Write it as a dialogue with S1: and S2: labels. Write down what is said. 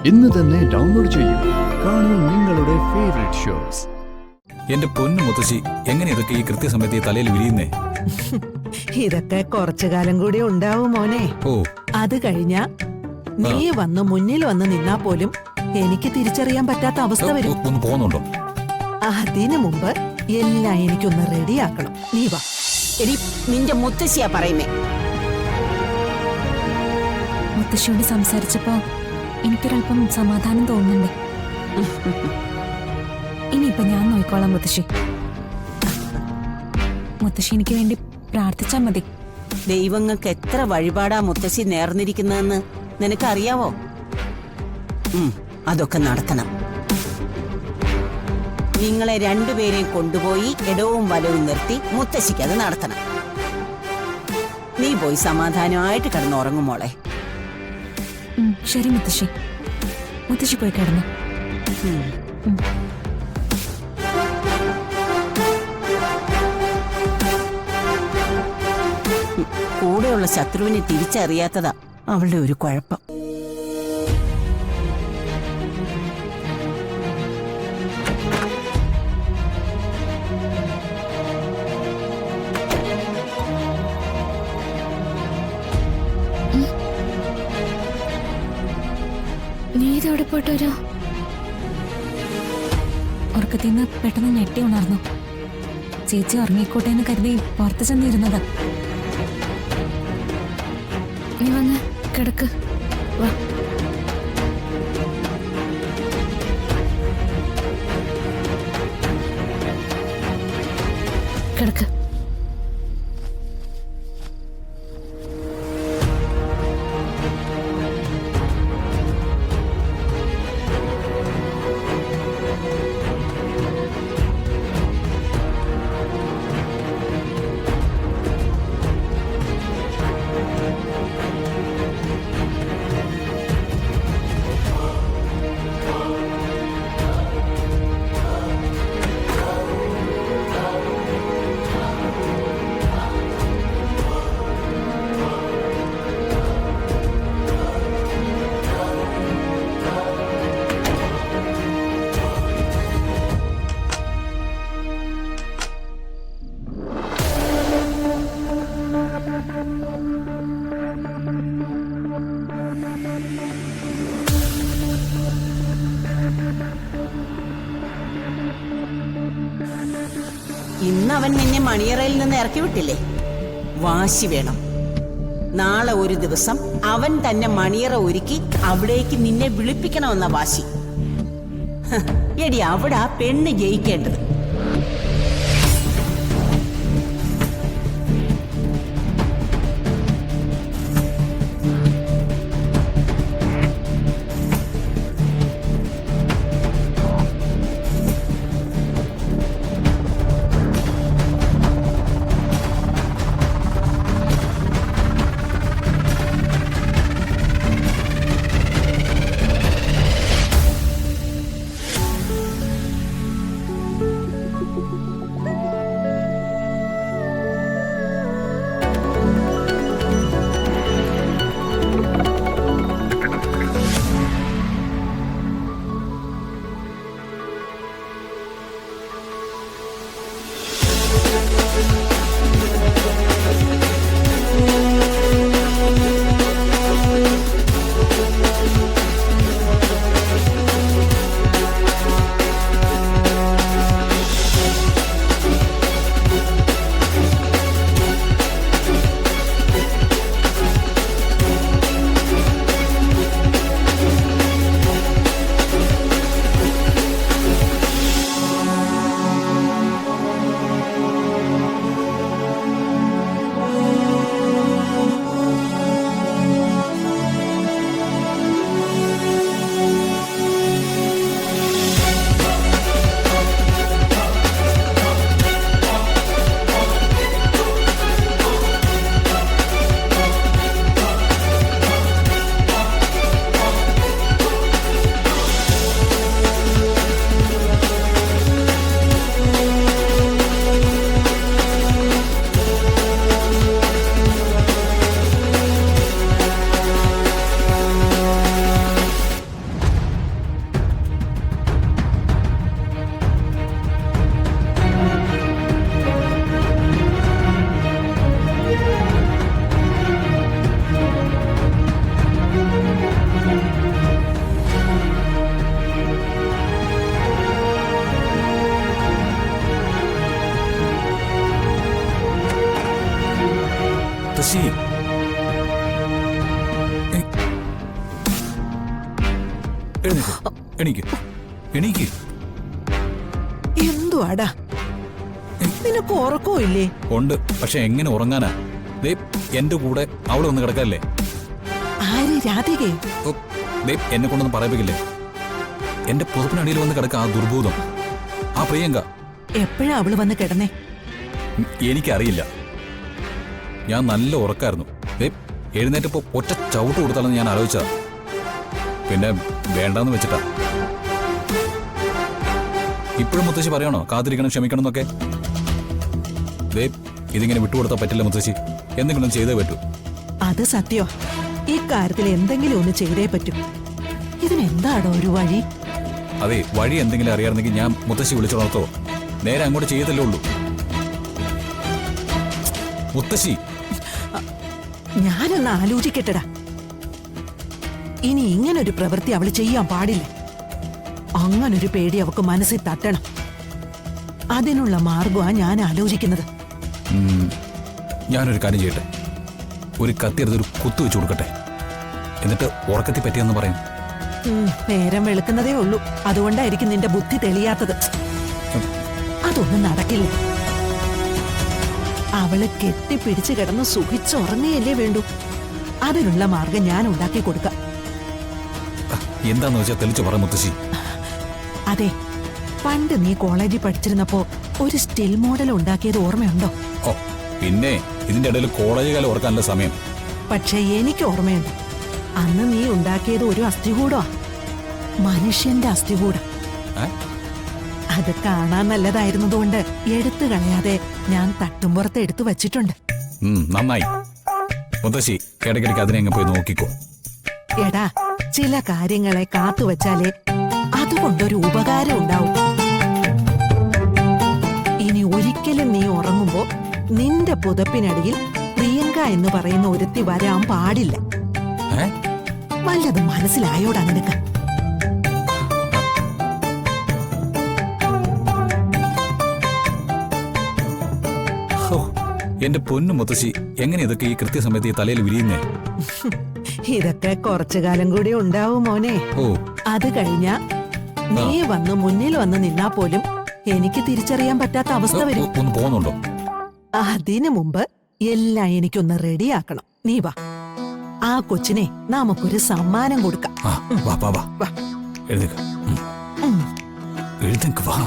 S1: ഇന്ന് തന്നെ ഡൗൺലോഡ് ചെയ്യൂ. കാണൂ നിങ്ങളുടെ ഫേവറേറ്റ് ഷോസ്.
S2: എന്റെ പൊന്നു മുത്തശ്ശി, എങ്ങനെ ഇതൊക്കെ ഈ കൃത്യസമയത്ത് ഈ തലയിൽ വിരിയുന്നേ?
S3: ഇതൊക്കെ കുറച്ചു കാലം കൂടി ഉണ്ടാവും മോനെ.
S2: ഓ,
S3: അത് കഴിഞ്ഞ നീ വന്ന് മുന്നിൽ വന്ന് നിന്നാ പോലും എനിക്ക് തിരിച്ചറിയാൻ പറ്റാത്ത അവസ്ഥ വരും.
S2: ഒന്ന് പോകുന്നുണ്ടോ?
S3: അതിനു മുമ്പ് എല്ലാം എനിക്കൊന്ന് റെഡിയാക്കണം. നീ വാ.
S4: എടി, നിന്റെ മുത്തശ്ശിയാ പറയുന്നേ.
S5: മുത്തശ്ശിയോട് സംസാരിച്ചപ്പോ എനിക്കൊരല്പം സമാധാനം തോന്നുന്നുണ്ട്. ഇനിയിപ്പൊ ഞാൻ നോക്കിക്കോളാം മുത്തശ്ശി. മുത്തശ്ശി എനിക്ക് വേണ്ടി പ്രാർത്ഥിച്ചാ മതി.
S4: ദൈവങ്ങൾക്ക് എത്ര വഴിപാടാ മുത്തശ്ശി നേർന്നിരിക്കുന്നതെന്ന് നിനക്കറിയാവോ? അതൊക്കെ നടത്തണം. നിങ്ങളെ രണ്ടുപേരെയും കൊണ്ടുപോയി ഇടവും വലവും നിർത്തി മുത്തശ്ശിക്ക് അത് നടത്തണം. നീ പോയി സമാധാനമായിട്ട് കിടന്നുറങ്ങും മോളെ.
S5: ശരി മുത്തശ്ശി. മുത്തശ്ശി പോയി കിടന്നു.
S4: കൂടെയുള്ള ശത്രുവിനെ തിരിച്ചറിയാത്തതാ അവളുടെ ഒരു കുഴപ്പം.
S5: നീ ഇതെവിടെ പോയിട്ട് വരോ? ഉറക്കത്തിന്ന് പെട്ടെന്ന് ഞെട്ടി ഉണർന്നു. ചേച്ചി ഉറങ്ങിക്കോട്ടെ എന്ന് കരുതി പുറത്ത് ചെന്നിരുന്നതാ. നീ വന്ന് കിടക്ക്. വാ. കിടക്ക്.
S4: ഇന്ന് അവൻ നിന്നെ മണിയറയിൽ നിന്ന് ഇറക്കി വിട്ടില്ലേ? വാശി വേണം. നാളെ ഒരു ദിവസം അവൻ തന്നെ മണിയറ ഒരുക്കി അവിടേക്ക് നിന്നെ വിളിപ്പിക്കണമെന്ന വാശി. എടി, അവിടെ ആ പെണ്ണ് ജയിക്കേണ്ടത്.
S2: മുത്തശ്ശി എഴുന്നേക്ക്, എണീക്ക്, എണീക്ക്.
S3: എന്തുവാടാ നിനക്ക് ഉറക്കോ ഇല്ലേ?
S2: ഉണ്ട്, പക്ഷെ എങ്ങനെ ഉറങ്ങാനാ? ദേ എന്റെ കൂടെ അവിടെ ഒന്ന് കിടക്കല്ലേ.
S3: ആര്? രാധികേ?
S2: ഓ, ദേ എന്നെ കൊണ്ടൊന്നും പറയിപ്പിക്കില്ലേ. എന്റെ പുതപ്പിനടിയിൽ വന്ന് കിടക്ക ആ ദുർഭൂതം, ആ പ്രിയങ്ക.
S3: എപ്പോഴാ അവള് വന്ന് കിടന്നേ?
S2: എനിക്കറിയില്ല. ഞാൻ നല്ല ഉറക്കായിരുന്നു. ദേ എഴുന്നേറ്റപ്പോ ഒറ്റ ചവിട്ട് കൊടുത്താലെന്ന് ഞാൻ ആലോചിച്ചതാ. പിന്നെ വേണ്ടാന്ന് വെച്ചിട്ടാ. ഇപ്പോഴും മുത്തശ്ശി പറയണോ കാത്തിരിക്കണം, ക്ഷമിക്കണം എന്നൊക്കെ? ദേ ഇതിങ്ങനെ വിട്ടുകൊടുത്താൽ പറ്റില്ല മുത്തശ്ശി. എന്തെങ്കിലും ചെയ്തേ പറ്റൂ.
S3: അത് സത്യോ. ഈ കാര്യത്തിൽ എന്തെങ്കിലും ഒന്ന് ചെയ്തേ പറ്റൂ. ഇതിനെന്താടോ ഒരു വഴി?
S2: അതെ, വഴി എന്തെങ്കിലും അറിയാമെങ്കിൽ ഞാൻ മുത്തശ്ശി വിളിച്ചോളത്തോ. നേരെ അങ്ങോട്ട് ചെയ്തല്ലേ ഉള്ളൂ മുത്തശ്ശി.
S3: ഞാനൊന്ന് ആലോചിക്കട്ടെടാ. ഇനി ഇങ്ങനൊരു പ്രവൃത്തി അവള് ചെയ്യാൻ പാടില്ല. അങ്ങനൊരു പേടി അവക്ക് മനസ്സിൽ തട്ടണം. അതിനുള്ള മാർഗമാണ് ഞാൻ ആലോചിക്കുന്നത്.
S2: ഞാനൊരു കാര്യം ചെയ്യട്ടെ. ഒരു കത്തിയെടുത്തൊരു കുത്തു വെച്ചു കൊടുക്കട്ടെ. എന്നിട്ട് ഉറക്കത്തി പറ്റിയെന്ന് പറയും.
S3: നേരം വെളുക്കുന്നതേ ഉള്ളൂ. അതുകൊണ്ടായിരിക്കും നിന്റെ ബുദ്ധി തെളിയാത്തത്. അതൊന്നും നടക്കില്ല. അവള് കെട്ടിപ്പിടിച്ച് കിടന്ന് സുഖിച്ചുറങ്ങിയല്ലേ വേണ്ടൂ. അതിനുള്ള മാർഗം ഞാൻ ഉണ്ടാക്കി കൊടുക്കാം.
S2: എന്താന്ന് വെച്ചാൽ തെളിച്ചു പറ മുത്തശ്ശി.
S3: അതെ, പണ്ട് നീ കോളേജിൽ പഠിച്ചിരുന്നപ്പോ ഒരു സ്റ്റിൽ മോഡൽ ഉണ്ടാക്കിയത് ഓർമ്മയുണ്ടോ?
S2: ഓ പിന്നെ ഇതിന്റെ ഇടയിൽ കോളേജ് കാലം ഓർക്കാനുള്ള സമയം.
S3: പക്ഷെ എനിക്ക് ഓർമ്മയുണ്ട്. അന്ന് നീ ഉണ്ടാക്കിയത് ഒരു അസ്ഥികൂടോ, മനുഷ്യന്റെ അസ്ഥികൂടം. അത് കാണാൻ നല്ലതായിരുന്നതുകൊണ്ട് എടുത്തു കളയാതെ ഞാൻ തട്ടുംപുറത്ത് എടുത്തു വച്ചിട്ടുണ്ട്.
S2: നന്നായി മുത്തശ്ശി. ഇടയ്ക്കിടയ്ക്ക് അതിനെ അങ്ങ് പോയി നോക്കിക്കോ.
S3: എടാ, ചില കാര്യങ്ങളെ കാത്തുവച്ചാലേ അതുകൊണ്ടൊരു ഉപകാരം ഉണ്ടാവും. ഇനി ഒരിക്കലും നീ ഉറങ്ങുമ്പോ നിന്റെ പുതപ്പിനടിയിൽ പ്രിയങ്ക എന്ന് പറയുന്ന ഒരുത്തി വരാൻ പാടില്ല. വല്ലതും മനസ്സിലായോടാ നിനക്ക്?
S2: എന്റെ പൊന്നു മുത്തശ്ശി, എങ്ങനെ ഇതൊക്കെ ഈ കൃത്യസമയത്ത് ഈ തലയിൽ വിരിയുന്നേ?
S3: ഇതൊക്കെ കുറച്ചു കാലം കൂടി ഉണ്ടാവും മോനെ.
S2: ഓ,
S3: അത് കഴിഞ്ഞ നീ വന്ന് മുന്നിൽ വന്ന് നിന്നാ പോലും എനിക്ക് തിരിച്ചറിയാൻ പറ്റാത്ത അവസ്ഥ വരും.
S2: ഒന്ന് പോകുന്നുണ്ടോ?
S3: അതിനു മുമ്പ് എല്ലാം എനിക്കൊന്ന് റെഡിയാക്കണം. നീ വാ, ആ കൊച്ചിനെ നമുക്കൊരു സമ്മാനം കൊടുക്കാം.
S2: വാ വാ വാ, എഴുന്നേക്ക്, എഴുന്നേക്ക് വാ.